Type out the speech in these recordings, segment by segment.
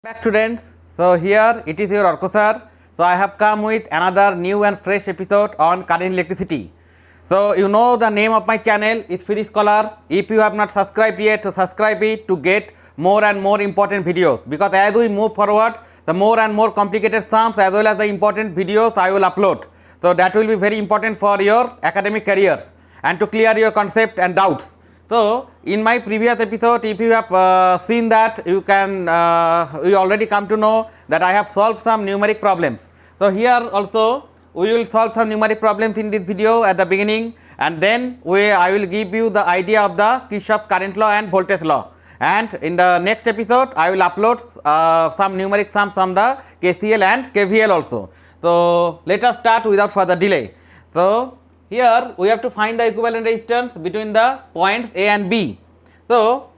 Back students, so here it is your Arka Sir. So I have come with another new and fresh episode on current electricity. So you know the name of my channel is Physics Scholar. If you have not subscribed yet, so subscribe it to get more and more important videos, because as we move forward, the more and more complicated sums as well as the important videos I will upload. So that will be very important for your academic careers and to clear your concept and doubts. So in my previous episode, if you have seen that, you already come to know that I have solved some numeric problems. So here also we will solve some numeric problems in this video at the beginning, and then I will give you the idea of the Kirchhoff's current law and voltage law. And in the next episode, I will upload some numeric sums from the KCL and KVL also. So let us start without further delay. So here we have to find the equivalent resistance between the points A and B. So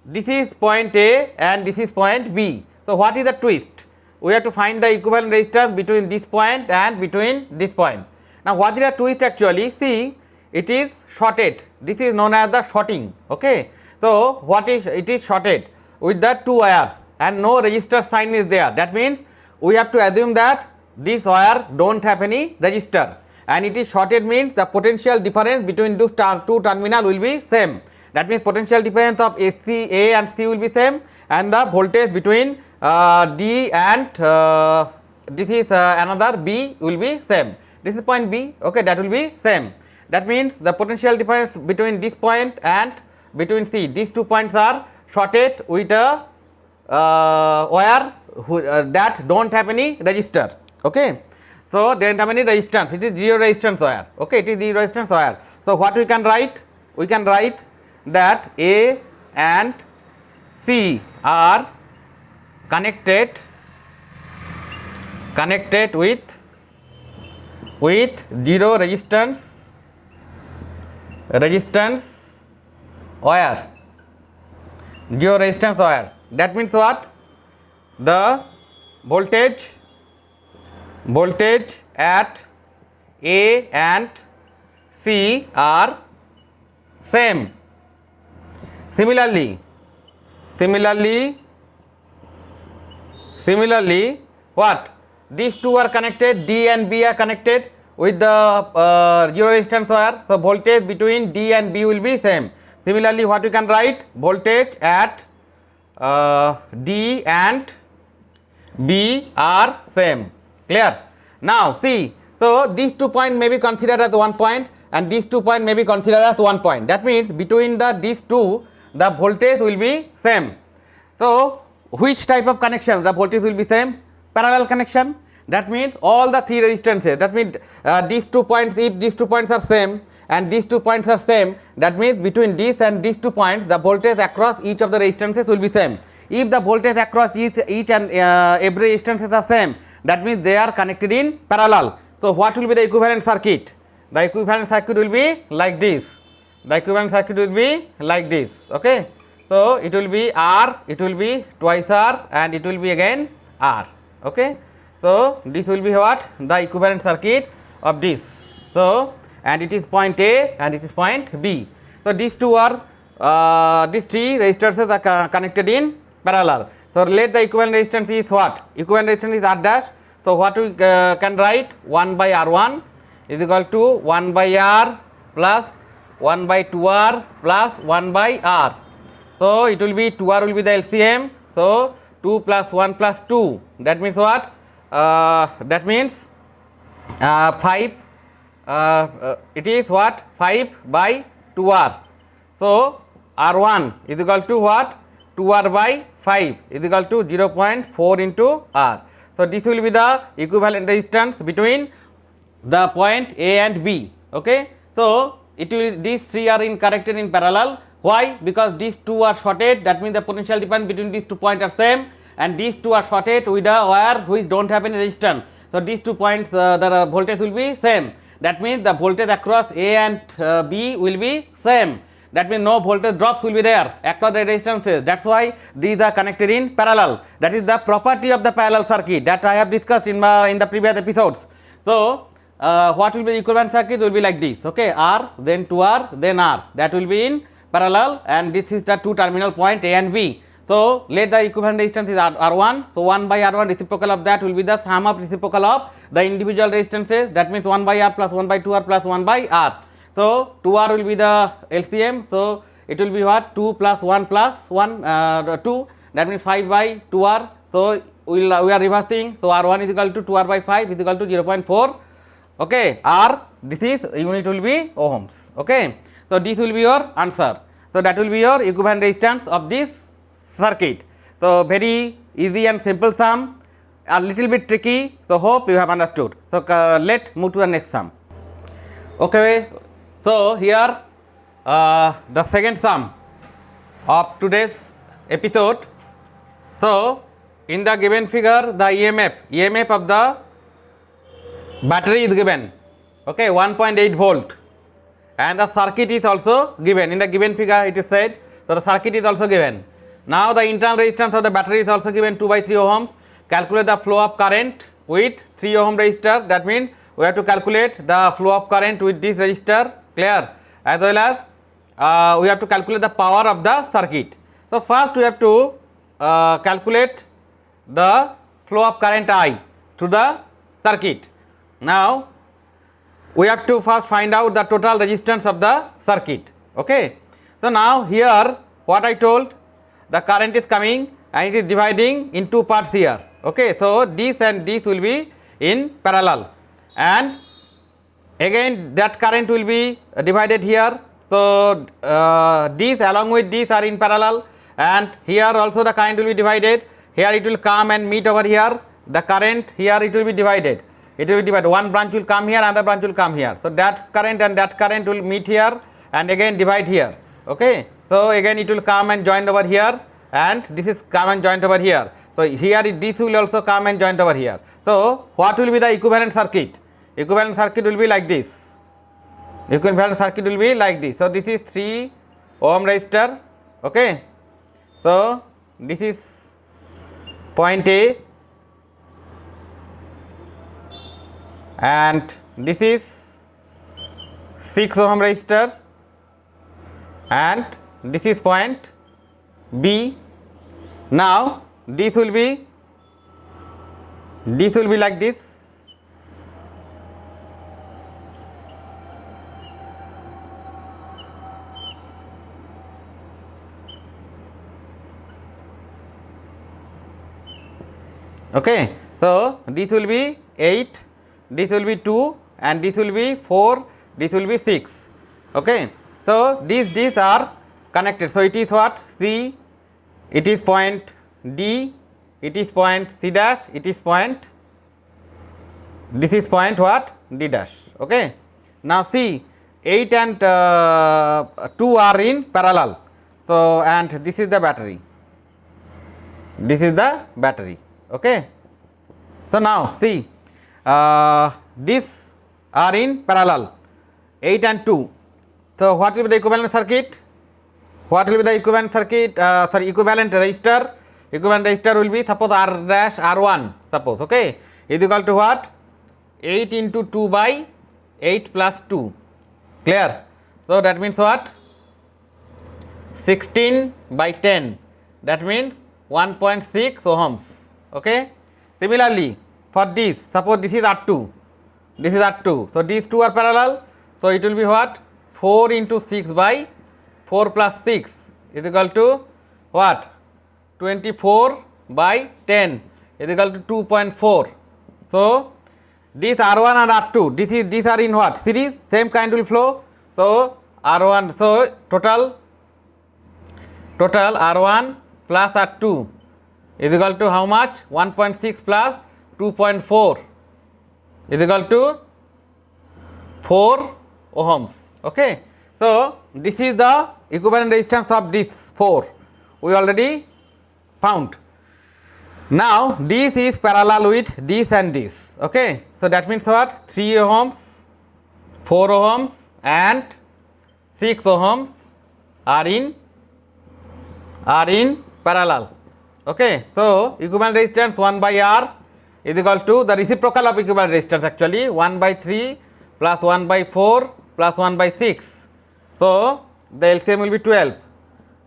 this is point A and this is point B. So what is the twist? We have to find the equivalent resistance between this point and between this point. Now what is the twist actually? See, it is shorted. This is known as the shorting. Okay. So what is it is shorted with the two wires and no resistor sign is there. That means we have to assume that this wire don't have any resistor. And it is shorted means the potential difference between those two terminals will be same. That means potential difference of A and C will be same, and the voltage between D and this is another B will be same. This is point B, okay, that will be same. That means the potential difference between this point and between C, these 2 points are shorted with a wire that don't have any resistor, okay. So they don't have any resistance, it is zero resistance wire, okay, it is zero resistance wire. So what we can write? We can write that A and C are connected with zero resistance wire, zero resistance wire. That means what? The voltage at A and C are same. Similarly, what? These two are connected, D and B are connected with the zero resistance wire. So voltage between D and B will be same. Similarly, what you can write? Voltage at D and B are same. Clear? Now see, so these 2 points may be considered as one point and these 2 points may be considered as one point. That means between these two, the voltage will be same. So which type of connection? The voltage will be same? Parallel connection. That means all the three resistances. That means these 2 points, if these 2 points are same and these 2 points are same, that means between this and these 2 points, the voltage across each of the resistances will be same. If the voltage across each and every resistances are same, that means they are connected in parallel. So what will be the equivalent circuit? The equivalent circuit will be like this. The equivalent circuit will be like this. Okay. So it will be R, it will be twice R, and it will be again R. Okay. So this will be what? The equivalent circuit of this. So and it is point A and it is point B. So these two are these three resistances are connected in parallel. So relate the equivalent resistance is what? Equivalent resistance is R dash. So what we can write? 1 by R1 is equal to 1 by R plus 1 by 2R plus 1 by R. So it will be 2R will be the LCM. So 2 plus 1 plus 2. That means what? That means 5. It is what? 5 by 2R. So R1 is equal to what? 2R by 5 is equal to 0.4 into R. So this will be the equivalent resistance between the point A and B. Okay. So it will, these three are connected in parallel. Why? Because these two are shorted. That means the potential difference between these 2 points are same, and these two are shorted with a wire which don't have any resistance. So these 2 points the voltage will be same. That means the voltage across A and B will be same. That means no voltage drops will be there across the resistances. That's why these are connected in parallel. That is the property of the parallel circuit that I have discussed in the previous episodes. So what will be the equivalent circuit? Will be like this. Okay, R, then 2R, then R. That will be in parallel, and this is the two terminal point A and B. So let the equivalent resistance is R1. So 1 by R1 reciprocal of that will be the sum of reciprocal of the individual resistances. That means 1 by R plus 1 by 2R plus 1 by R. So 2R will be the LCM. So it will be what? 2 plus 1 plus 1 2. That means 5 by 2R. So we are reversing. So R1 is equal to 2R by 5 is equal to 0.4. Okay. R, this is unit will be ohms. Okay. So this will be your answer. So that will be your equivalent resistance of this circuit. So very easy and simple sum, a little bit tricky. So hope you have understood. So let's move to the next sum. Okay. So here the second sum of today's episode. So in the given figure, the EMF of the battery is given. Okay, 1.8 volt, and the circuit is also given. In the given figure it is said. So the circuit is also given. Now the internal resistance of the battery is also given 2 by 3 ohms. Calculate the flow of current with 3 ohm resistor. That means we have to calculate the flow of current with this resistor, clear, as well as we have to calculate the power of the circuit. So first we have to calculate the flow of current I to the circuit. Now we have to first find out the total resistance of the circuit. Okay. So now here what I told, the current is coming and it is dividing in two parts here. Okay. So this and this will be in parallel, and again that current will be divided here. So these along with these are in parallel, and here also the current will be divided. Here it will come and meet over here. The current here it will be divided. It will be divided. One branch will come here, another branch will come here. So that current and that current will meet here and again divide here. Okay. So again it will come and join over here, and this is come and join over here. So here this will also come and join over here. So what will be the equivalent circuit? Equivalent circuit will be like this. Equivalent circuit will be like this. So this is 3 ohm resistor. Okay. So this is point A, and this is 6 ohm resistor, and this is point B. Now this will be like this. Okay. So this will be 8, this will be 2, and this will be 4, this will be 6. Okay. So these are connected. So it is what? C, it is point D, it is point C dash, it is point, this is point what? D dash. Okay. Now see, 8 and 2 are in parallel. So and this is the battery. This is the battery. Okay. So now see, these are in parallel, 8 and 2. So what will be the equivalent circuit? What will be the equivalent circuit? Equivalent resistor. Equivalent resistor will be, suppose R dash R1, suppose, okay, is equal to what? 8 into 2 by 8 plus 2. Clear? So that means what? 16 by 10. That means 1.6 ohms. Okay. Similarly, for this, suppose this is R2, this is R2. So these two are parallel. So it will be what? 4 into 6 by 4 plus 6 is equal to what? 24 by 10 is equal to 2.4. So this R1 and R2, these are in what? Series, same kind will flow. So R1, so total R1 plus R2 is equal to how much? 1.6 plus 2.4 is equal to 4 ohms. Okay. So this is the equivalent resistance of this 4 we already found. Now this is parallel with this and this. Okay. So that means what? 3 ohms, 4 ohms and 6 ohms are in parallel. Okay. So equivalent resistance 1 by R is equal to the reciprocal of equivalent resistance, actually 1 by 3 plus 1 by 4 plus 1 by 6. So the LCM will be 12.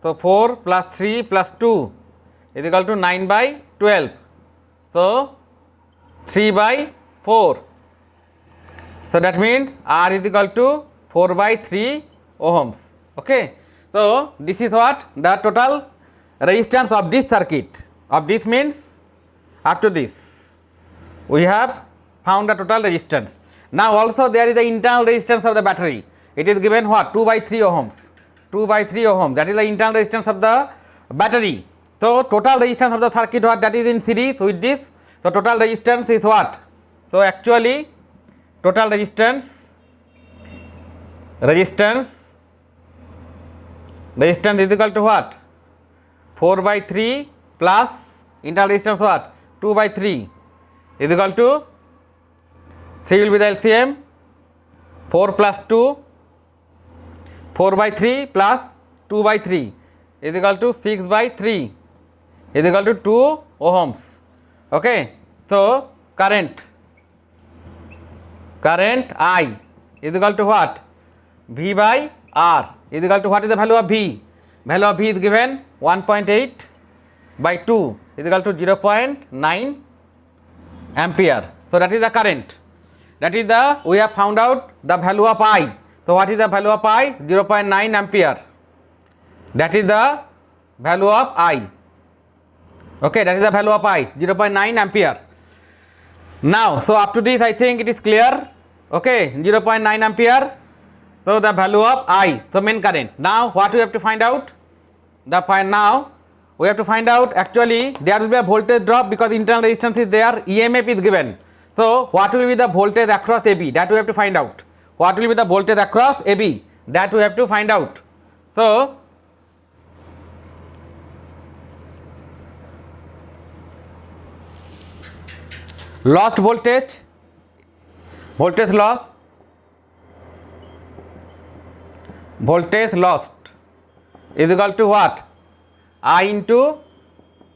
So 4 plus 3 plus 2 is equal to 9 by 12. So 3 by 4. So that means R is equal to 4 by 3 ohms. Okay. So this is what the total resistance of this circuit. Of this means up to this. We have found the total resistance. Now also there is the internal resistance of the battery. It is given what? 2 by 3 ohms. 2 by 3 ohms. That is the internal resistance of the battery. So total resistance of the circuit, what? That is in series with this. So total resistance is what? So actually total resistance is equal to what? 4 by 3 plus internal resistance what? 2 by 3 is equal to 3 will be the LCM, 4 plus 2, 4 by 3 plus 2 by 3 is equal to 6 by 3 is equal to 2 ohms. Okay. So current I is equal to what? V by R is equal to what is the value of V? Value of V is given 1.8 by 2 is equal to 0.9 ampere. So that is the current. That is the, we have found out the value of I. So what is the value of I? 0.9 ampere. That is the value of I. Okay, that is the value of I, 0.9 ampere. Now, so up to this I think it is clear. Okay, 0.9 ampere. So the value of I, so main current. Now what we have to find out? Now we have to find out, actually there will be a voltage drop because internal resistance is there, EMF is given. So what will be the voltage across AB? That we have to find out. What will be the voltage across AB? That we have to find out. So lost voltage lost is equal to what? I into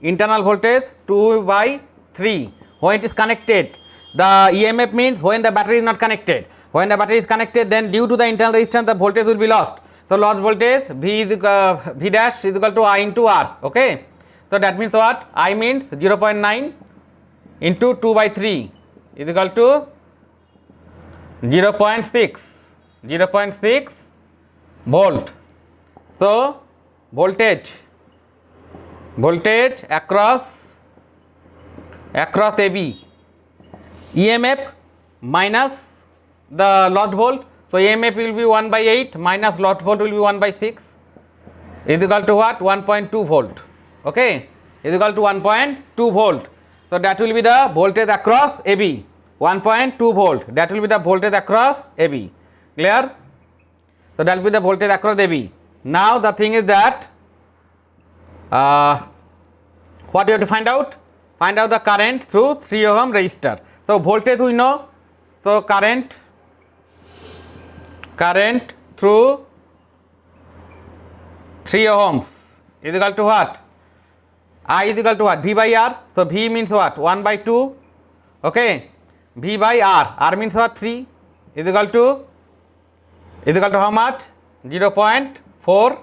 internal voltage 2 by 3 when it is connected. The EMF means when the battery is not connected. When the battery is connected, then due to the internal resistance the voltage will be lost. So lost voltage V dash is equal to I into R. Okay. So that means what? I means 0.9 into 2 by 3 is equal to 0.6 volt. So voltage across AB, EMF minus the lost volt. So EMF will be 1 by 8 minus lost volt will be 1 by 6 is equal to what? 1.2 volt. Okay, is equal to 1.2 volt. So that will be the voltage across AB, 1.2 volt. That will be the voltage across AB. Clear? So that will be the voltage across AB. Now the thing is that what you have to find out? Find out the current through 3 ohm resistor. So voltage we know. So current through 3 ohms is equal to what? I is equal to what? V by R. So V means what? 1 by 2. Okay. V by R. R means what? 3 is equal to how much? 0.4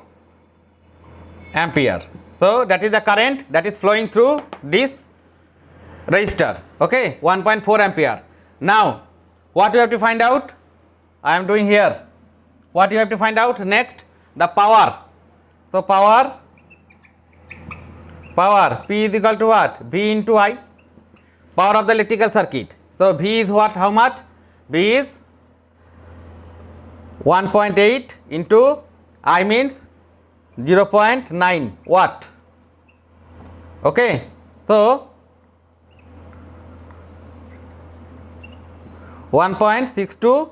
ampere. So that is the current that is flowing through this resistor. Okay, 1.4 ampere. Now what you have to find out? I am doing here. What you have to find out next? The power. So power P is equal to what? V into I. Power of the electrical circuit. So V is what? How much? V is 1.8 into I means 0.9 watt. Okay. So 1.62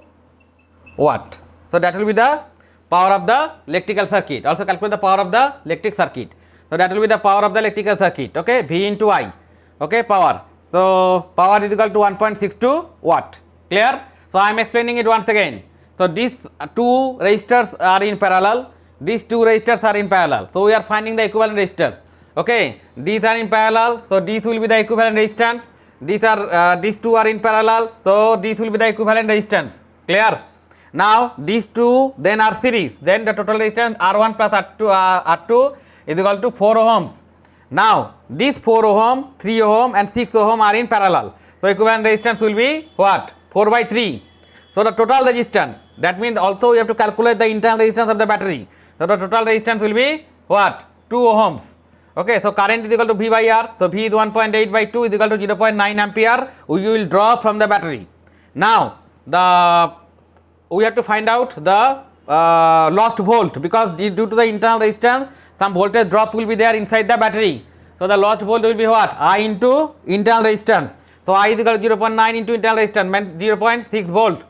watt. So that will be the power of the electrical circuit. Also calculate the power of the electric circuit. So that will be the power of the electrical circuit. Okay, V into I. Okay, power. So power is equal to 1.62 watt. Clear? So I am explaining it once again. So these two resistors are in parallel. These two resistors are in parallel. So we are finding the equivalent resistors. Okay, these are in parallel. So these will be the equivalent resistance. These two are in parallel. So these will be the equivalent resistance. Clear? Now these two then are series. Then the total resistance R1 plus R2 is equal to 4 ohms. Now these 4 ohm, 3 ohm and 6 ohm are in parallel. So equivalent resistance will be what? 4 by 3. So the total resistance, that means also we have to calculate the internal resistance of the battery. So the total resistance will be what? 2 ohms. Okay, so current is equal to V by R. So V is 1.8 by 2 is equal to 0.9 ampere. We will draw from the battery. Now we have to find out the lost volt, because due to the internal resistance some voltage drop will be there inside the battery. So the lost volt will be what? I into internal resistance. So I is equal to 0.9 into internal resistance meant 0.6 volt.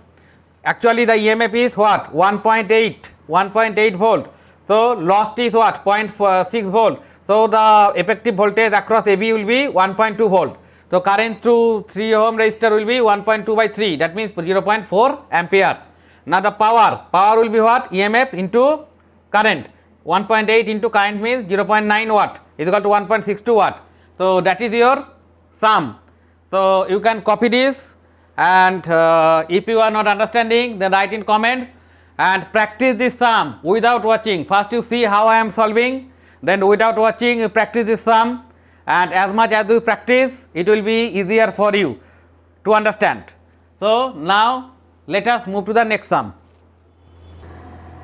Actually the EMF is what? 1.8 volt. So lost is what? 0.6 volt. So the effective voltage across AB will be 1.2 volt. So current through 3 ohm resistor will be 1.2 by 3, that means 0.4 ampere. Now the power will be what? EMF into current. 1.8 into current means 0.9 watt is equal to 1.62 watt. So that is your sum. So you can copy this, and if you are not understanding then write in comments and practice this sum without watching. First you see how I am solving, then without watching you practice this sum, and as much as you practice it will be easier for you to understand. So now let us move to the next sum.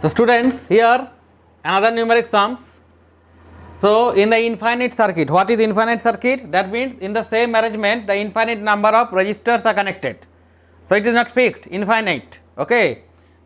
So students, here another numeric sums. So in the infinite circuit, what is infinite circuit? That means in the same arrangement the infinite number of resistors are connected. So it is not fixed, infinite. Okay.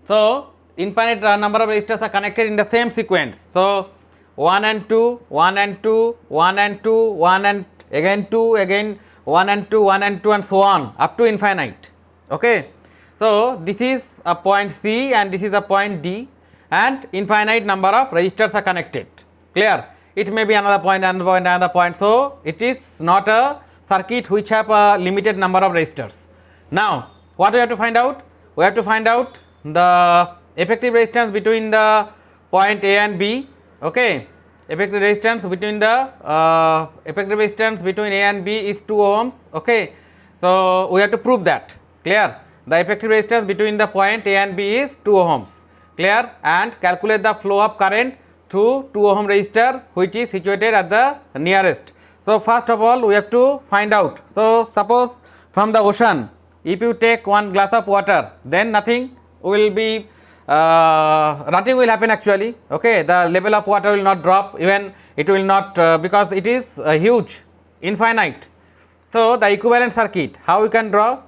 So infinite number of resistors are connected in the same sequence. So 1 and 2, 1 and 2, 1 and 2, 1 and again 2, again 1 and 2, 1 and 2 and so on up to infinite. Okay. So this is a point C and this is a point D, and infinite number of resistors are connected. Clear? It may be another point, another point, another point. So it is not a circuit which have a limited number of resistors. Now what we have to find out? We have to find out the effective resistance between the point A and B. Okay, effective resistance between A and B is 2 ohms. Okay, so we have to prove that. Clear? The effective resistance between the point A and B is 2 ohms. Clear? And calculate the flow of current through 2 ohm resistor which is situated at the nearest. So first of all we have to find out. So suppose from the ocean, if you take one glass of water, then nothing will be nothing will happen actually. Okay, the level of water will not drop, even it will not because it is huge, infinite. So the equivalent circuit, how we can draw?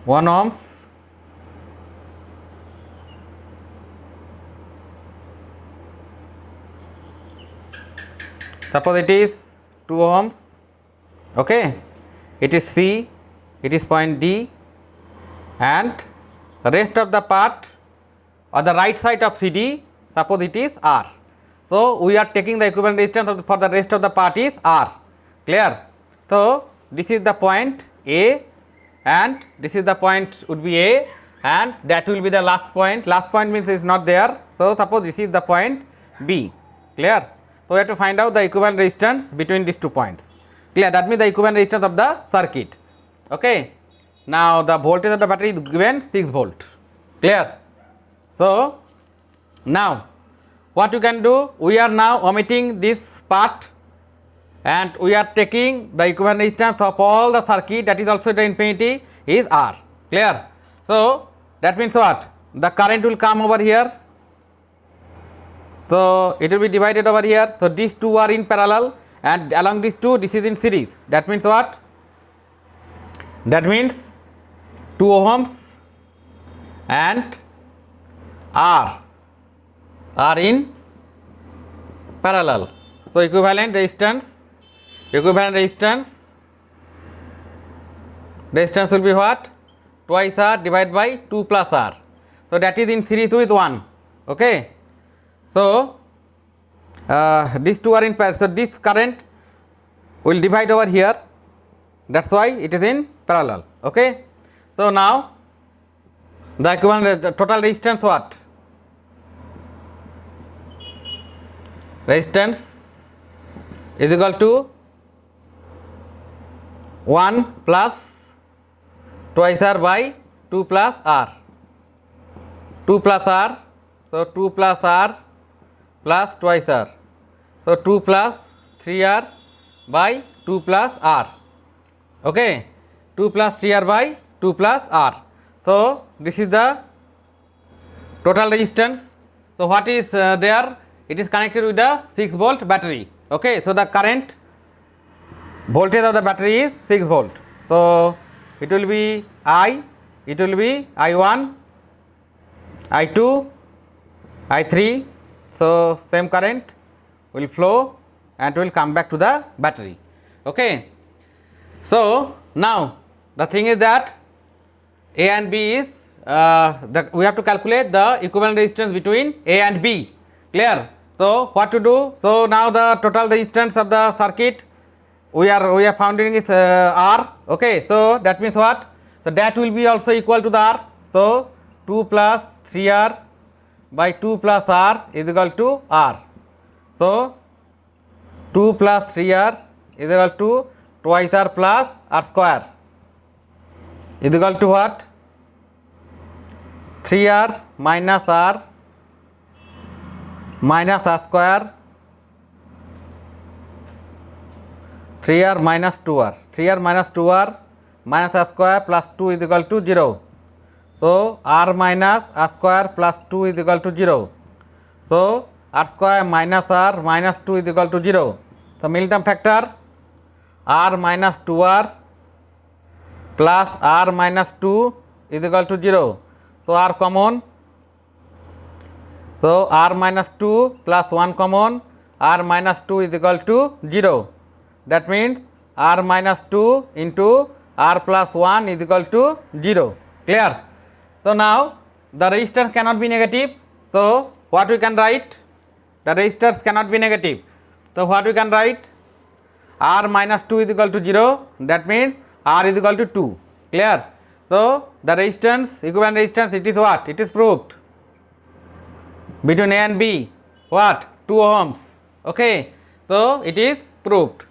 One ohms, suppose it is 2 ohms. Okay, it is C, it is point D, and rest of the part or the right side of CD, suppose it is R. So we are taking the equivalent resistance for the rest of the part is R. Clear? So this is the point A, and this is the point would be A, and that will be the last point. Last point means it is not there. So suppose this is the point B. Clear? So we have to find out the equivalent resistance between these 2 points. Clear? That means the equivalent resistance of the circuit. Okay. Now the voltage of the battery is given 6 volt. Clear? So now what you can do? We are now omitting this part, and we are taking the equivalent resistance of all the circuit, that is also the infinity, is R. Clear? So that means what? The current will come over here. So it will be divided over here. So these two are in parallel, and along these two this is in series. That means what? That means 2 ohms and R are in parallel. So equivalent resistance will be what? Twice R divided by 2 plus R. So that is in series with 1. Okay. So these two are in parallel. So this current will divide over here. That's why it is in parallel. Okay. So now the equivalent, the total resistance what? Resistance is equal to 1 plus twice R by 2 plus R. 2 plus R, so 2 plus R plus twice R, so 2 plus 3R by 2 plus R, okay, 2 plus 3R by 2 plus R. So this is the total resistance. So what is there? It is connected with the 6 volt battery, okay. So the current voltage of the battery is 6 volt. So it will be I, it will be I1, I2, I3. So same current will flow and will come back to the battery, okay. So now the thing is that A and B is we have to calculate the equivalent resistance between A and B, clear. So what to do? So now the total resistance of the circuit we are finding is R, okay. So that means what? So that will be also equal to the R. So 2 plus 3R by 2 plus R is equal to R. So 2 plus 3R is equal to twice R plus R square is equal to what? 3R minus R minus R square, 3R minus 2R, 3R minus 2R minus R square plus 2 is equal to 0. So R minus R square plus 2 is equal to 0. So R square minus R minus 2 is equal to 0. So middle term factor R minus 2R plus R minus 2 is equal to 0. So R common. So R minus 2 plus 1 common, R minus 2 is equal to 0. That means R minus 2 into R plus 1 is equal to 0. Clear? So now the resistance cannot be negative. So what we can write? The resistors cannot be negative. So what we can write? R minus 2 is equal to 0. That means R is equal to 2. Clear? So the resistance, equivalent resistance, it is what? It is proved between A and B. What? 2 ohms. Okay. So it is proved.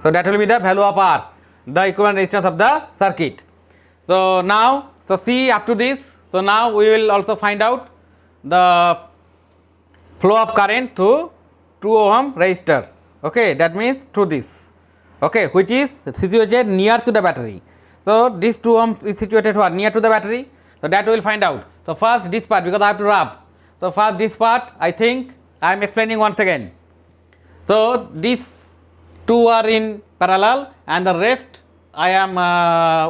So that will be the value of R, the equivalent resistance of the circuit. So now, so see up to this. So now we will also find out the flow of current through 2 ohm resistors. Okay, that means through this. Okay, which is situated near to the battery. So this 2 ohm is situated what? Near to the battery. So that we will find out. So first this part, because I have to rub. So first this part I think I am explaining once again. So these two are in parallel and the rest I am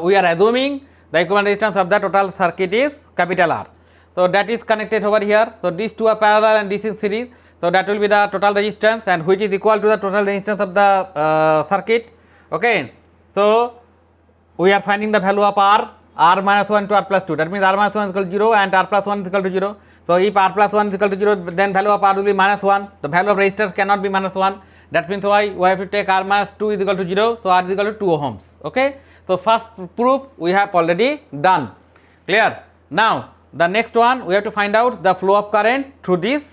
we are assuming the equivalent resistance of the total circuit is capital R. So that is connected over here. So these two are parallel and this is series. So that will be the total resistance, and which is equal to the total resistance of the circuit. Okay. So we are finding the value of R, R minus 1 to R plus 2. That means R minus 1 is equal to 0 and R plus 1 is equal to 0. So if R plus 1 is equal to 0, then value of R will be minus 1. The value of resistors cannot be minus 1. That means why we have to take R minus 2 is equal to 0. So R is equal to 2 ohms. Okay. So first proof we have already done. Clear? Now the next one we have to find out the flow of current through this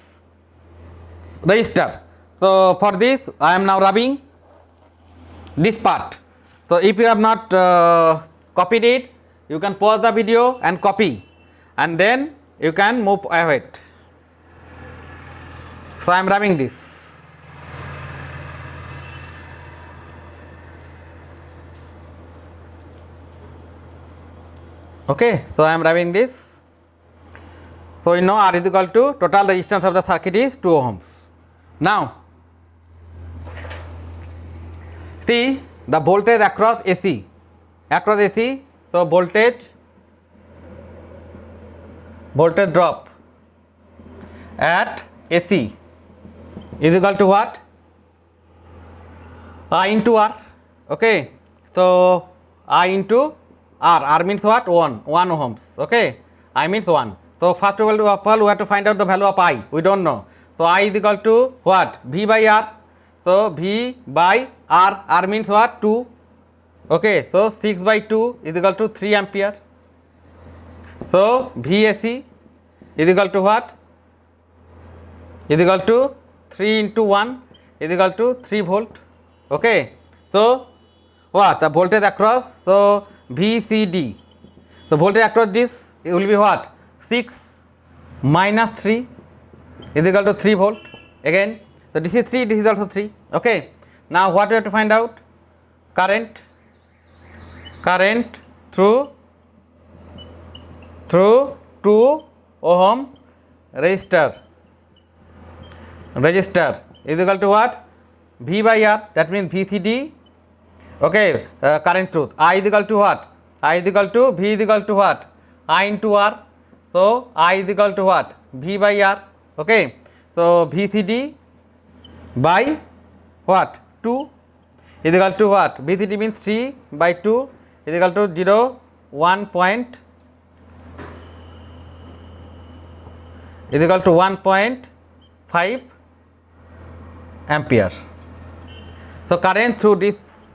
resistor. So for this I am now rubbing this part. So if you have not copied it, you can pause the video and copy, and then you can move ahead. So I am rubbing this. Okay, so I am rubbing this. So you know R is equal to total resistance of the circuit is 2 ohms. Now see the voltage across AC. So voltage drop at AC is equal to what? I into R. Okay. So I into R. R means what? 1 ohms. Okay. I means 1. So first of all we have to find out the value of I. We don't know. So I is equal to what? V by R. So V by R. R means what? 2. Okay. So 6 by 2 is equal to 3 ampere. So VAC is equal to what? Is equal to 3 into 1 is equal to 3 volt. Okay. So what? The voltage across. So VCD. So voltage across this it will be what? 6 minus 3 is equal to 3 volt again. So this is 3, this is also 3. Okay. Now what we have to find out? Current through 2 ohm resistor is equal to what? V by R, that means VCD. Okay, current truth. I is equal to what? I is equal to V is equal to what? I into R. So I is equal to what? V by R. Okay. So VCD by what? 2 is equal to what? VCD means 3 by 2 is equal to 0, 1 point is equal to 1.5 ampere. So current through this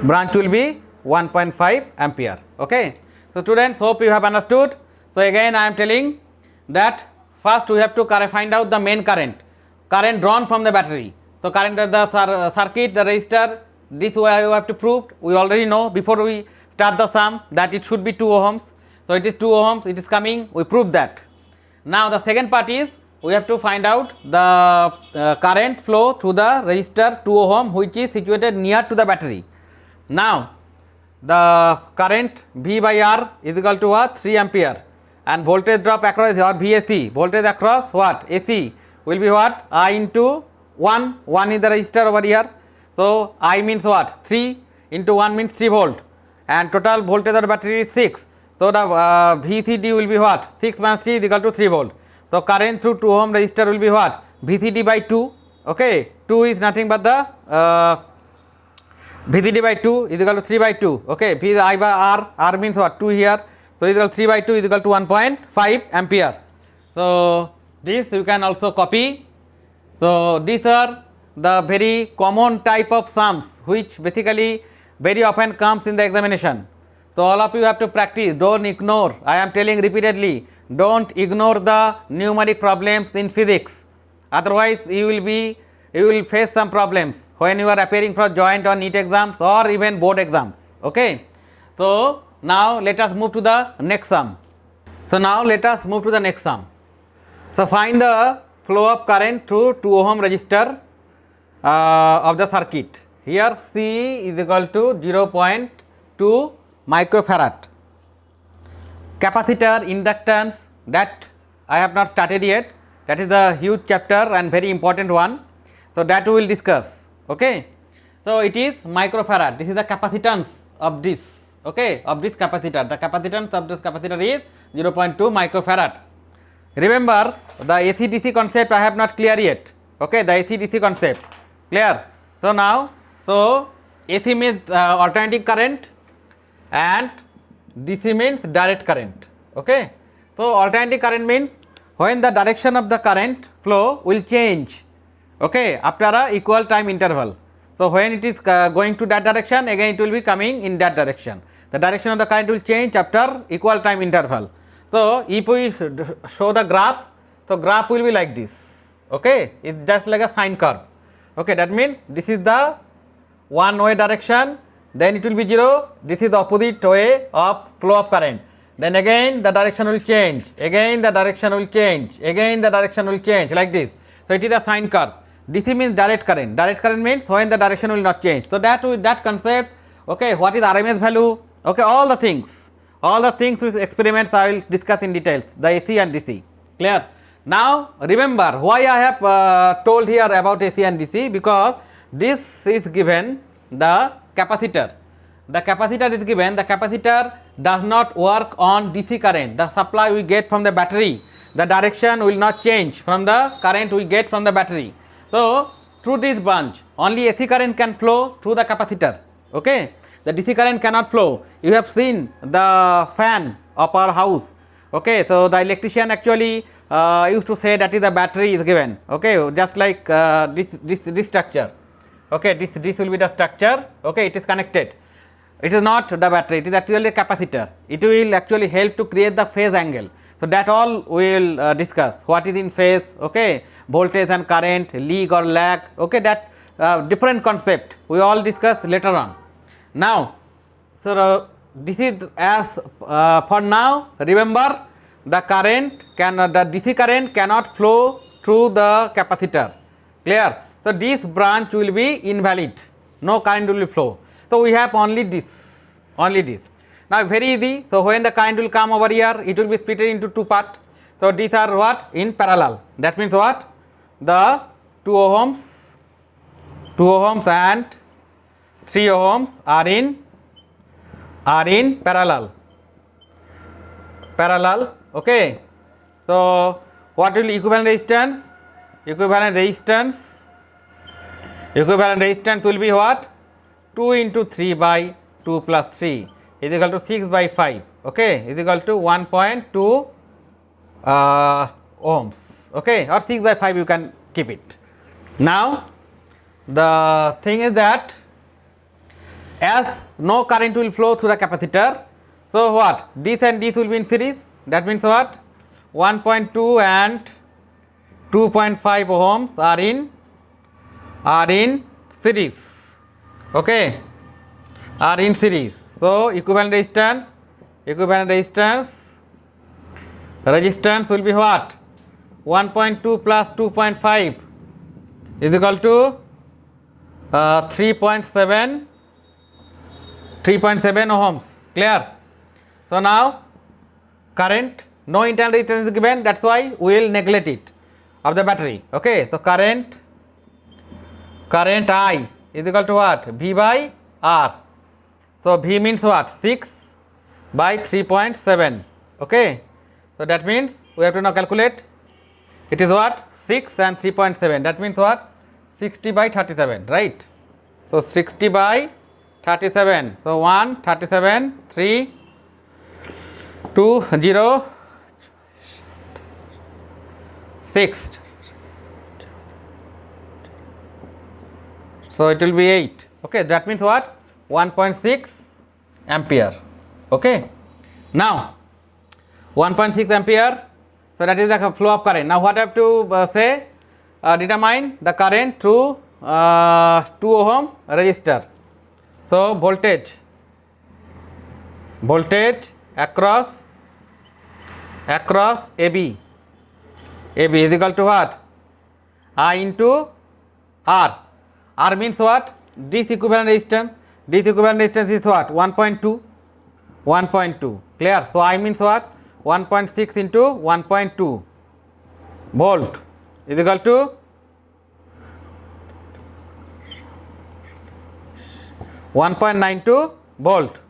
branch will be 1.5 ampere. Okay. So students, hope you have understood. So again I am telling that first we have to find out the main current drawn from the battery. So current at the circuit, the resistor, this way you have to prove. We already know before we start the sum that it should be 2 ohms. So it is 2 ohms, it is coming, we prove that. Now the second part is we have to find out the current flow through the resistor 2 ohm which is situated near to the battery. Now the current V by R is equal to what? 3 ampere, and voltage drop across or VAC, voltage across what? AC will be what? I into 1 is the resistor over here. So I means what? 3 into 1 means 3 volt, and total voltage of the battery is 6. So the VCD will be what? 6 minus 3 is equal to 3 volt. So current through 2 ohm resistor will be what? VCD by 2. Okay, 2 is nothing but the VCD by 2 is equal to 3 by 2. Okay, V is I by R, R means what? 2 here. So is equal to 3 by 2 is equal to 1.5 ampere. So this you can also copy. So these are the very common type of sums which basically very often comes in the examination. So all of you have to practice, don't ignore. I am telling repeatedly, don't ignore the numeric problems in physics. Otherwise you will face some problems when you are appearing for joint or NEET exams or even board exams. Okay. So now let us move to the next sum. So find the flow of current through 2 ohm resistor of the circuit. Here C is equal to 0.2 microfarad. Capacitor, inductance, that I have not started yet. That is a huge chapter and very important one. So that we will discuss. Okay. So it is microfarad. This is the capacitance of this. Okay, of this capacitor. The capacitance of this capacitor is 0.2 microfarad. Remember the AC DC concept I have not clear yet. Okay, the AC DC concept clear. So now, so AC means alternating current and DC means direct current. Okay. So alternating current means when the direction of the current flow will change, okay, after a equal time interval. So when it is going to that direction, again it will be coming in that direction. The direction of the current will change after equal time interval. So if we show the graph, so graph will be like this. Okay, it's just like a sine curve. Okay, that means this is the one way direction, then it will be 0. This is the opposite way of flow of current. Then again the direction will change, again the direction will change, again the direction will change, like this. So it is a sine curve. DC means direct current. Direct current means when the direction will not change. So that with that concept, okay, what is RMS value? Okay, all the things with experiments I will discuss in details, the AC and DC. Clear? Now remember why I have told here about AC and DC, because this is given the capacitor. The capacitor is given, the capacitor does not work on DC current. The supply we get from the battery, the direction will not change from the current we get from the battery. So through this branch only AC current can flow through the capacitor. Okay, the DC current cannot flow. You have seen the fan of our house. Okay, so the electrician actually used to say that is the battery is given. Okay, just like this structure. Okay, this will be the structure. Okay, it is connected. It is not the battery, it is actually a capacitor. It will actually help to create the phase angle. So that all we will discuss. What is in phase, okay, voltage and current, lead or lag, okay, that different concept we all discuss later on. Now, so this is as for now, remember the DC current cannot flow through the capacitor. Clear? So this branch will be invalid, no current will flow. So we have only this. Now very easy. So when the current will come over here, it will be split into two parts. So these are what? In parallel. That means what? The 2 ohms and 3 ohms are in parallel. Okay. So what will equivalent resistance? Equivalent resistance will be what? 2 into 3 by 2 plus 3 is equal to 6 by 5. Okay, is equal to 1.2 ohms. Okay, or 6 by 5 you can keep it. Now the thing is that as no current will flow through the capacitor, so what? This and this will be in series. That means what? 1.2 and 2.5 ohms are in series. Okay, are in series. So equivalent resistance will be what? 1.2 plus 2.5 is equal to 3.7 ohms. Clear? So now current, no internal resistance is given, that's why we will neglect it of the battery. Okay, so current I is equal to what? V by R. So V means what? 6 by 3.7. Okay, so that means we have to now calculate. It is what? 6 and 3.7. That means what? 60 by 37, right? So 60 by 37. So 1, 37, 3, 2, 0, 6. So it will be 8. Okay, that means what? 1.6 ampere. Okay. Now 1.6 ampere. So that is the flow of current. Now what I have to say? Determine the current through 2 ohm resistor. So voltage across AB is equal to what? I into R. R means what? This equivalent resistance is what? 1.2. Clear? So I means what? 1.6 into 1.2 volt is equal to 1.92 volt.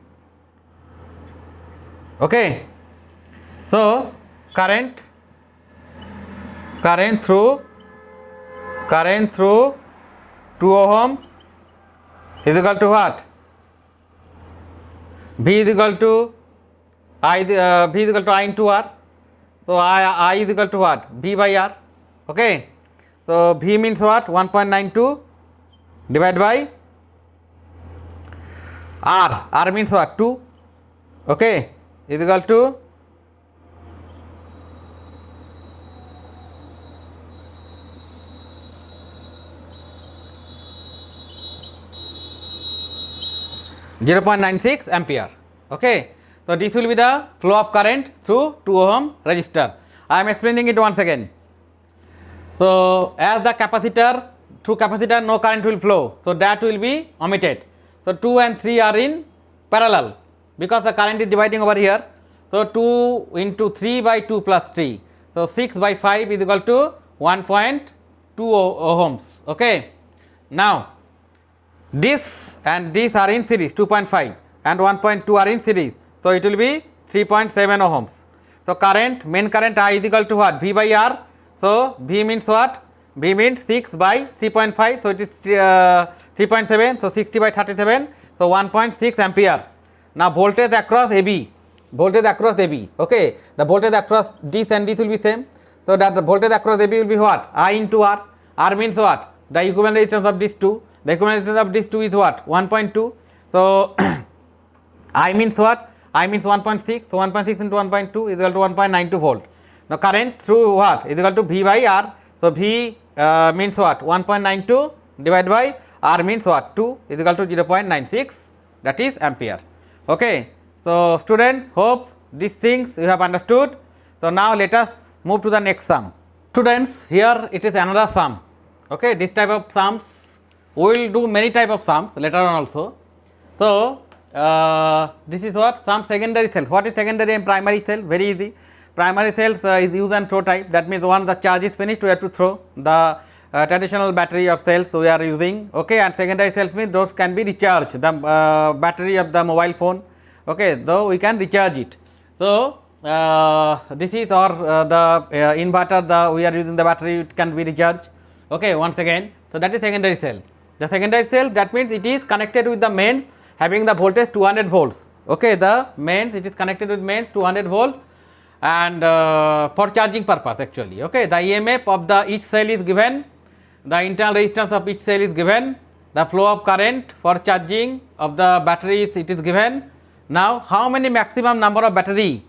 Okay. So current through 2 ohms is equal to what? V is equal to I into R. So I is equal to what? V by R. Okay. So V means what? 1.92 divided by R. R means what? 2. Okay. Is equal to 0.96 ampere. Okay. So this will be the flow of current through 2 ohm resistor. I am explaining it once again. So as the capacitor, through capacitor no current will flow, so that will be omitted. So 2 and 3 are in parallel because the current is dividing over here. So 2 into 3 by 2 plus 3. So 6 by 5 is equal to 1.2 ohms. Okay. Now this and this are in series, 2.5 and 1.2 are in series. So it will be 3.7 ohms. So current, main current I is equal to what? V by R. So V means what? V means 6 by 3.5. So it is 3.7. So 60 by 37. So 1.6 ampere. Now voltage across AB. Okay. The voltage across this and this will be same. So that the voltage across AB will be what? I into R. R means what? The equivalent resistance of these two. The equivalent resistance of these two is what? 1.2. So I means what? I means 1.6. So 1.6 into 1.2 is equal to 1.92 volt. Now current through what? Is equal to V by R. So V means what? 1.92 divided by R means what? 2 is equal to 0.96, that is ampere. Okay. So students, hope these things you have understood. So now let us move to the next sum. Students, here it is another sum. Okay, this type of sums, we will do many type of sums later on also. So this is what? Some secondary cells. What is secondary and primary cell? Very easy. Primary cells is use and throw type. That means once the charge is finished, we have to throw the traditional battery or cells we are using. Okay, and secondary cells means those can be recharged. The battery of the mobile phone. Okay, though we can recharge it. So this is or the inverter. We are using the battery. It can be recharged. Okay, once again. So that is secondary cell. The secondary cell, that means it is connected with the mains having the voltage 200 volts. Okay, the mains, it is connected with mains 200 volt and for charging purpose actually. Okay, the EMF of the each cell is given, the internal resistance of each cell is given, the flow of current for charging of the batteries it is given. Now how many maximum number of battery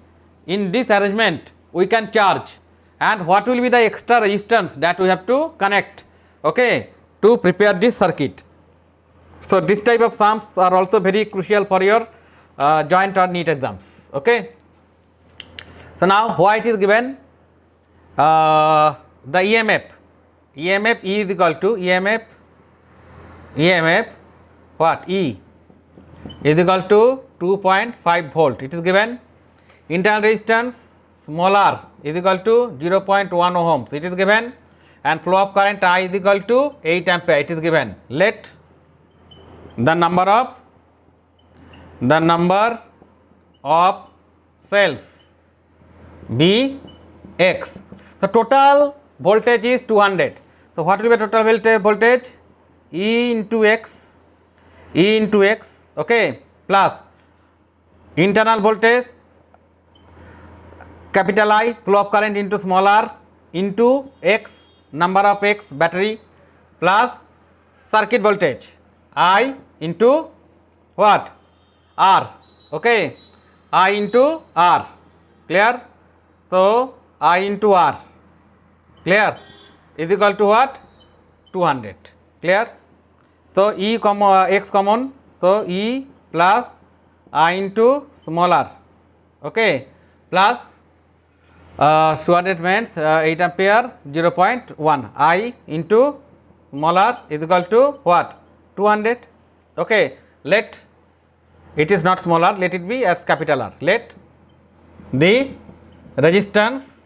in this arrangement we can charge, and what will be the extra resistance that we have to connect, okay, to prepare this circuit. So this type of sums are also very crucial for your joint or NEET exams. Okay. So now why it is given? The EMF E is equal to EMF what? E is equal to 2.5 volt. It is given. Internal resistance small r is equal to 0.1 ohms. It is given, and flow of current I is equal to 8 ampere. It is given. Let the number of cells be x. So total voltage is 200. So what will be total voltage? E into x, okay, plus internal voltage capital I, flow of current into small r into x, number of x battery, plus circuit voltage I into what? R. Okay, I into R. Clear? So I into R, clear, is equal to what? 200. Clear? So E x common, so E plus I into small r, okay, plus 200 means 8 ampere 0.1 I into small r is equal to what? 200. Okay, let it is not small r, let it be as capital R. Let the resistance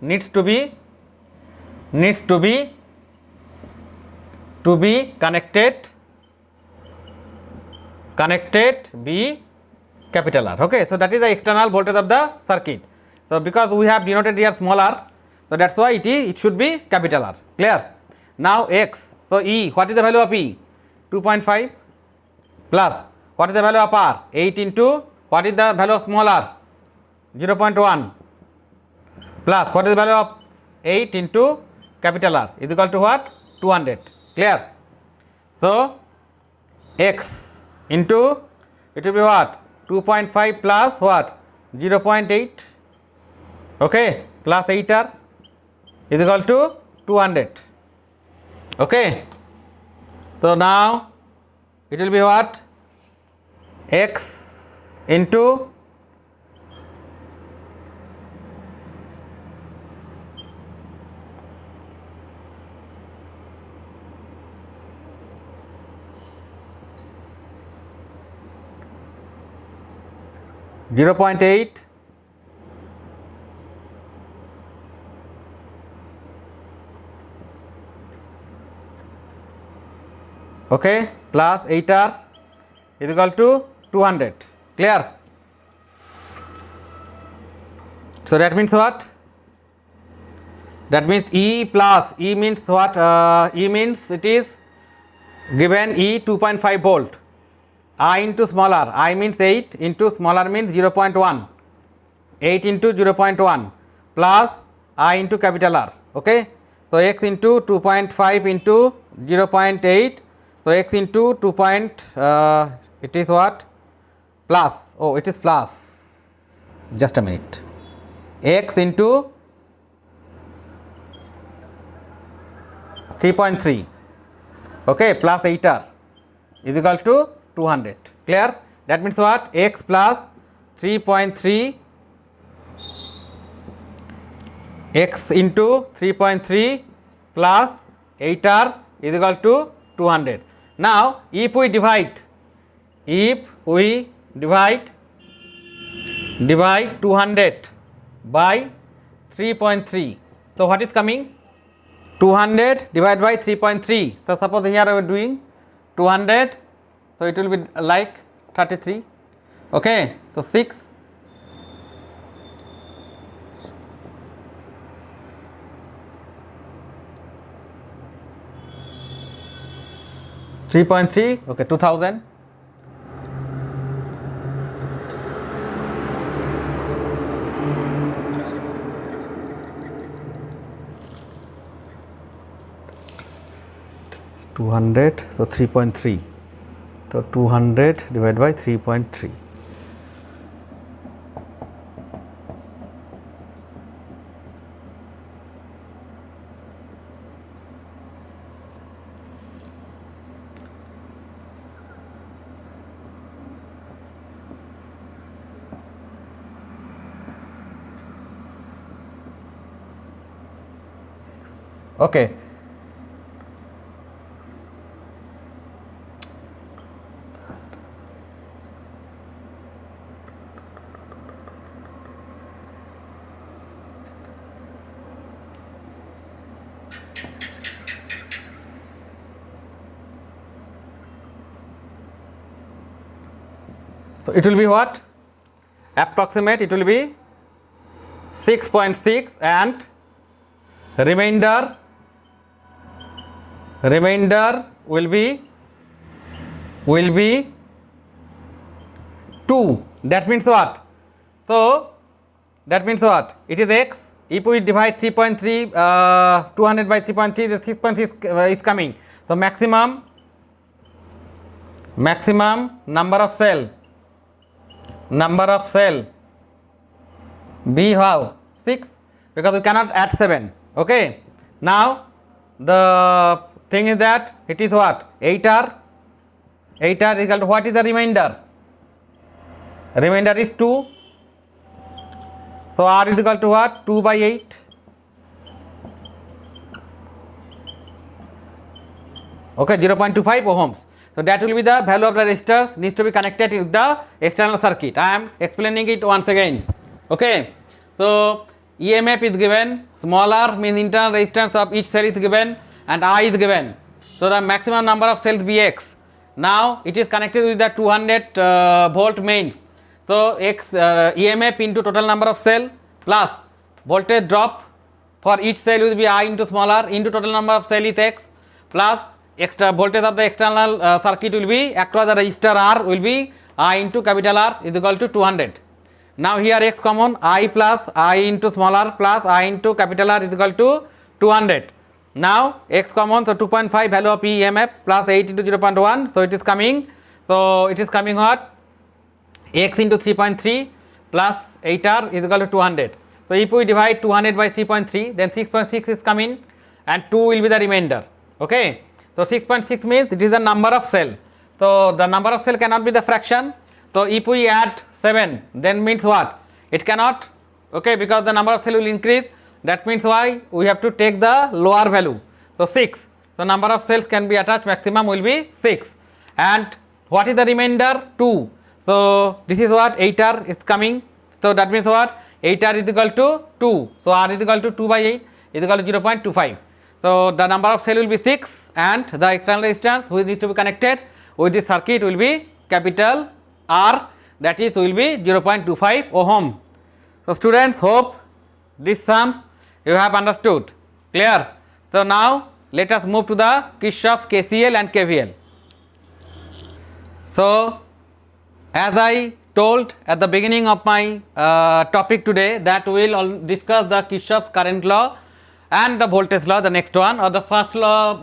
needs to be connected be capital R. Okay, so that is the external voltage of the circuit. So because we have denoted here small r, so that's why it should be capital R. Clear? Now x, so E, what is the value of E? 2.5 plus what is the value of R? 8 into what is the value of small r? 0.1 plus what is the value of 8 into capital R is equal to what? 200. Clear? So x into it will be what? 2.5 plus what? 0.8, okay, plus 8r is equal to 200. Okay. So now it will be what? X into 0.8 okay, plus 8r is equal to 200. Clear? So that means what? That means E plus E means what? E means it is given E 2.5 volt. I into small r, I means 8 into small r means 0.1, 8 into 0.1 plus I into capital R. Okay. So x into 2.5 into 0.8. So x into 2. It is what? Plus. Oh, it is plus. Just a minute. X into 3.3. Okay, plus 8r is equal to 200. Clear? That means what? X plus 3.3 x into 3.3 plus 8r is equal to 200. Now, if we divide 200 by 3.3, so what is coming? 200 divided by 3.3. So, suppose here I am doing 200, so it will be like 33. Okay, so 6. 3.3, okay, 2000. So 3.3. So 200 divided by 3.3. Okay. So it will be what? Approximate, it will be 6.6 and remainder will be 2. That means what? So that means what? It is x. If we divide 3.3 200 by 3.3, the 6.6 is coming. So maximum number of cell be how? 6, because we cannot add 7. Okay. Now the thing is that it is what? 8r is equal to what is the remainder? Remainder is 2. So r is equal to what? 2 by 8. Okay, 0.25 ohms. So that will be the value of the resistors needs to be connected with the external circuit. I am explaining it once again. Okay. So EMF is given, small r means internal resistance of each cell is given, and I is given. So the maximum number of cells be x. Now it is connected with the 200 volt mains. So x EMF into total number of cell plus voltage drop for each cell will be I into small r into total number of cell is x plus extra voltage of the external circuit will be across the resistor R will be I into capital R is equal to 200. Now here x common, I plus I into small r plus I into capital R is equal to 200. Now x common, so 2.5 value of EMF plus 8 into 0.1, so it is coming. So it is coming what? X into 3.3 plus 8r is equal to 200. So if we divide 200 by 3.3, then 6.6 is coming and 2 will be the remainder. Okay. So 6.6 means it is the number of cell. So the number of cell cannot be the fraction. So if we add 7, then means what? It cannot, okay, because the number of cell will increase. That means why? We have to take the lower value. So 6. So number of cells can be attached, maximum will be 6. And what is the remainder? 2. So this is what? 8r is coming. So that means what? 8r is equal to 2. So r is equal to 2 by 8 is equal to 0.25. So the number of cell will be 6 and the external resistance which needs to be connected with this circuit will be capital R, that is will be 0.25 ohm. So students, hope this sum you have understood. Clear? So now let us move to the Kirchhoff's KCL and KVL. So as I told at the beginning of my topic today that we will discuss the Kirchhoff's current law and the voltage law, the next one, or the first law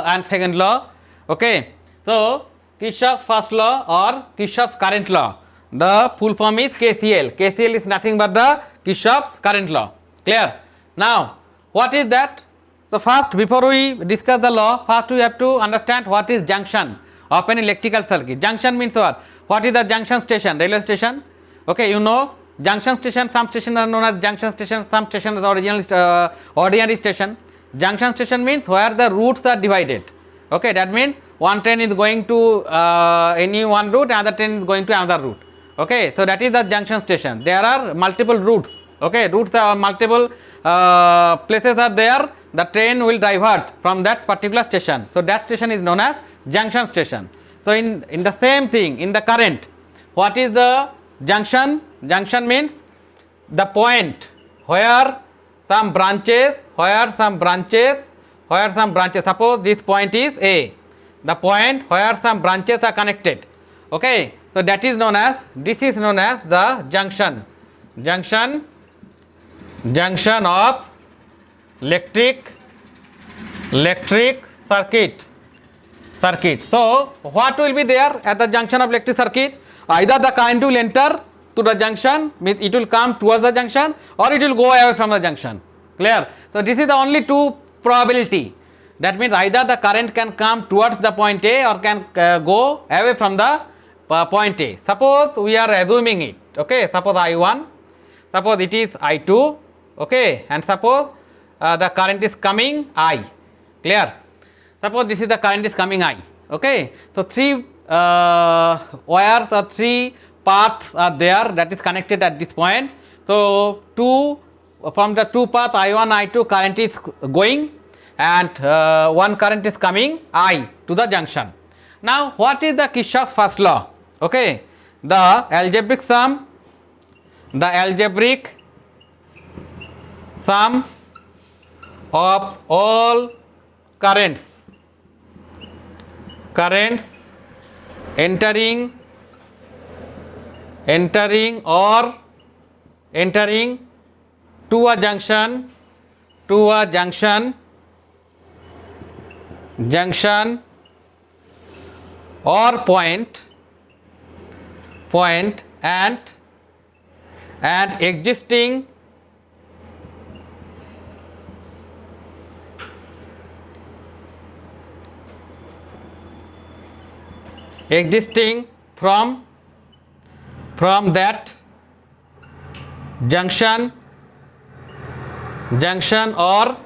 and second law. Okay. So Kirchhoff's first law or Kirchhoff's current law, the full form is KCL. KCL is nothing but the Kirchhoff's current law. Clear? Now what is that? So first, before we discuss the law, first we have to understand what is junction of an electrical circuit. Junction means what? What is the junction station? Railway station. Okay, you know junction station, some stations are known as junction station, some stations are ordinary station. Junction station means where the routes are divided. Okay, that means one train is going to any one route, another train is going to another route. Okay, so that is the junction station. There are multiple routes. Okay, routes are multiple places are there. The train will divert from that particular station. So that station is known as junction station. So in the same thing, in the current, what is the junction? Junction means the point where some branches, suppose this point is A, the point where some branches are connected. Okay, so that is known as, this is known as the junction of electric circuit. So what will be there at the junction of electric circuit? Either the current will enter to the junction, means it will come towards the junction, or it will go away from the junction. Clear? So this is the only two probability. That means either the current can come towards the point A or can go away from the point A. Suppose we are assuming it. Okay, suppose I1, suppose it is I2. Okay, and suppose the current is coming I. Clear? Suppose this is the current is coming I. Okay, so three wires or three paths are there that is connected at this point. So from the two paths I1, I2 current is going, and one current is coming I to the junction. Now what is the Kirchhoff's first law? Okay, the algebraic sum of all currents entering to a junction or point and existing from that junction or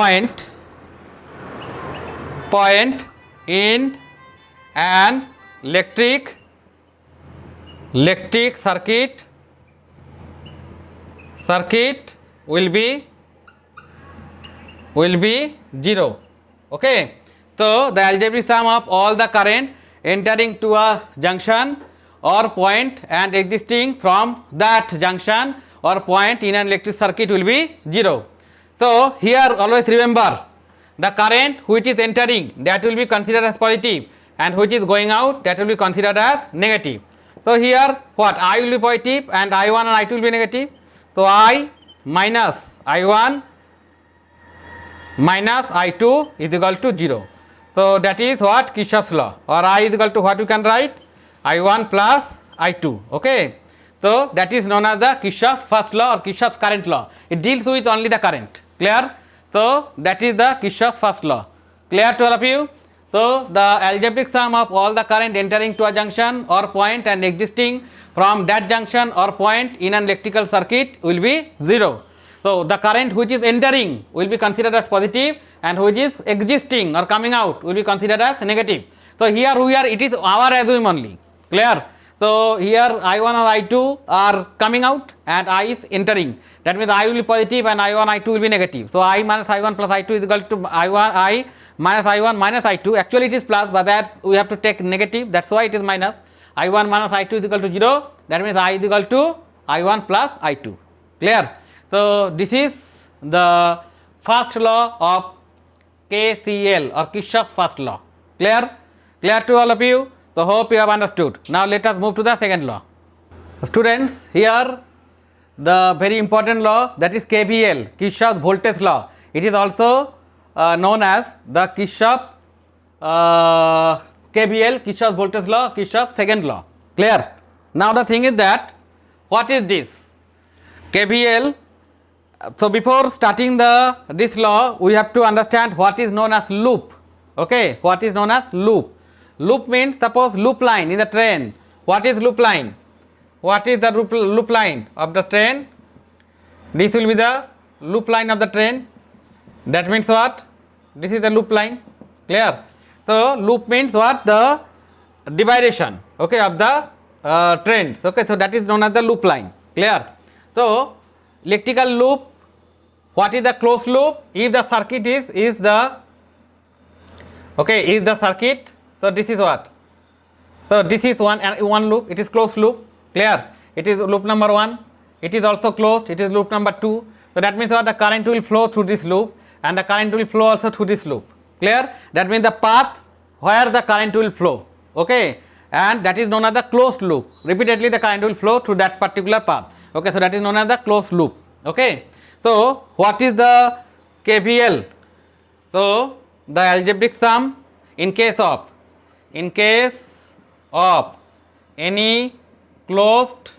point in an electric circuit will be 0. Okay, so the algebraic sum of all the current entering to a junction or point and existing from that junction or point in an electric circuit will be 0. So here always remember, the current which is entering, that will be considered as positive, and which is going out, that will be considered as negative. So here what, I will be positive and I1 and I2 will be negative. So I minus I1 minus I2 is equal to 0. So that is what Kirchhoff's law, or I is equal to what you can write, I1 plus I2. Okay, so that is known as the Kirchhoff's first law or Kirchhoff's current law. It deals with only the current. Clear? So that is the Kirchhoff's first law. Clear to all of you? So the algebraic sum of all the current entering to a junction or point and existing from that junction or point in an electrical circuit will be 0. So the current which is entering will be considered as positive, and which is existing or coming out will be considered as negative. So here it is our assume only. Clear? So here I1 or I2 are coming out and I is entering. That means I will be positive and I1, I2 will be negative. So I minus I1 plus I2 is equal to I minus I1 minus I2. Actually it is plus, but that we have to take negative. That's why it is minus. I1 minus I2 is equal to 0. That means I is equal to I1 plus I2. Clear? So this is the first law of KCL or Kirchhoff's first law. Clear? Clear to all of you? So hope you have understood. Now let us move to the second law. Students, here the very important law, that is KVL, Kirchhoff's voltage law. It is also known as the Kirchhoff's KVL, Kirchhoff's voltage law, Kirchhoff's second law. Clear? Now the thing is that, what is this? KVL. So before starting this law, we have to understand what is known as loop. Okay, what is known as loop? Loop means, suppose loop line in the train. What is loop line? what is the loop line of the train? This will be the loop line of the train. That means what? This is the loop line. Clear? So loop means what? The division, okay, of the trains. Okay, so that is known as the loop line. Clear? So electrical loop, what is the closed loop? If the circuit is the circuit, so this is what? So this is one loop, it is closed loop. Clear? It is loop number 1. It is also closed, it is loop number 2. So that means what? The current will flow through this loop and the current will flow also through this loop. Clear? That means the path where the current will flow. Okay, and that is known as the closed loop. Repeatedly the current will flow through that particular path. Okay, so that is known as the closed loop. Okay, so what is the KVL? So the algebraic sum in case of any closed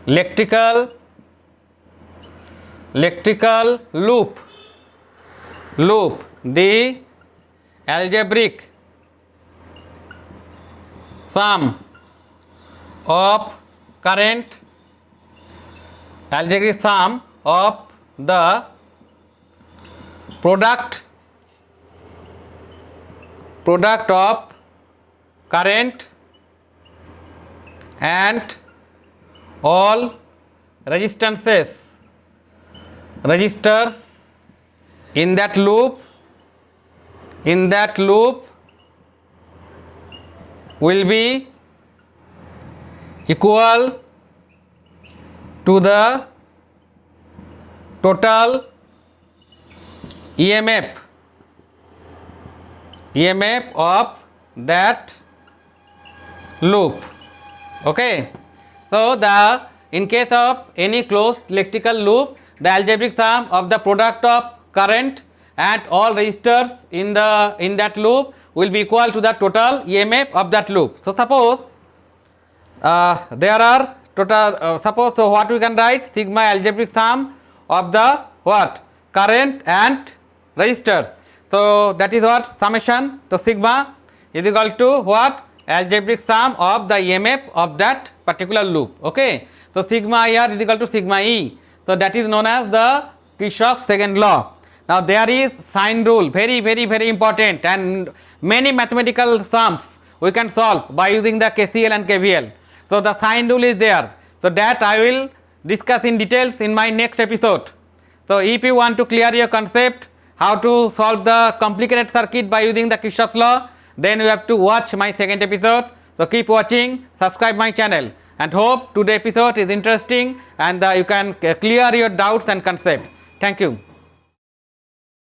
electrical loop, the algebraic sum of current, algebraic sum of the product of current and all resistors in that loop will be equal to the total EMF of that loop. Okay, so in case of any closed electrical loop, the algebraic sum of the product of current and all resistors in that loop will be equal to the total EMF of that loop. So suppose there are total suppose, so what we can write? Sigma algebraic sum of the what? Current and resistors. So that is what? Summation. So sigma is equal to what? Algebraic sum of the EMF of that particular loop. Okay, so sigma here is equal to sigma E. So that is known as the Kirchhoff's second law. Now there is sign rule, very important, and many mathematical sums we can solve by using the KCL and KVL. So the sign rule is there. So that I will discuss in details in my next episode. So if you want to clear your concept how to solve the complicated circuit by using the Kirchhoff's law, then you have to watch my second episode. So keep watching, subscribe my channel, and hope today's episode is interesting and you can clear your doubts and concepts. Thank you.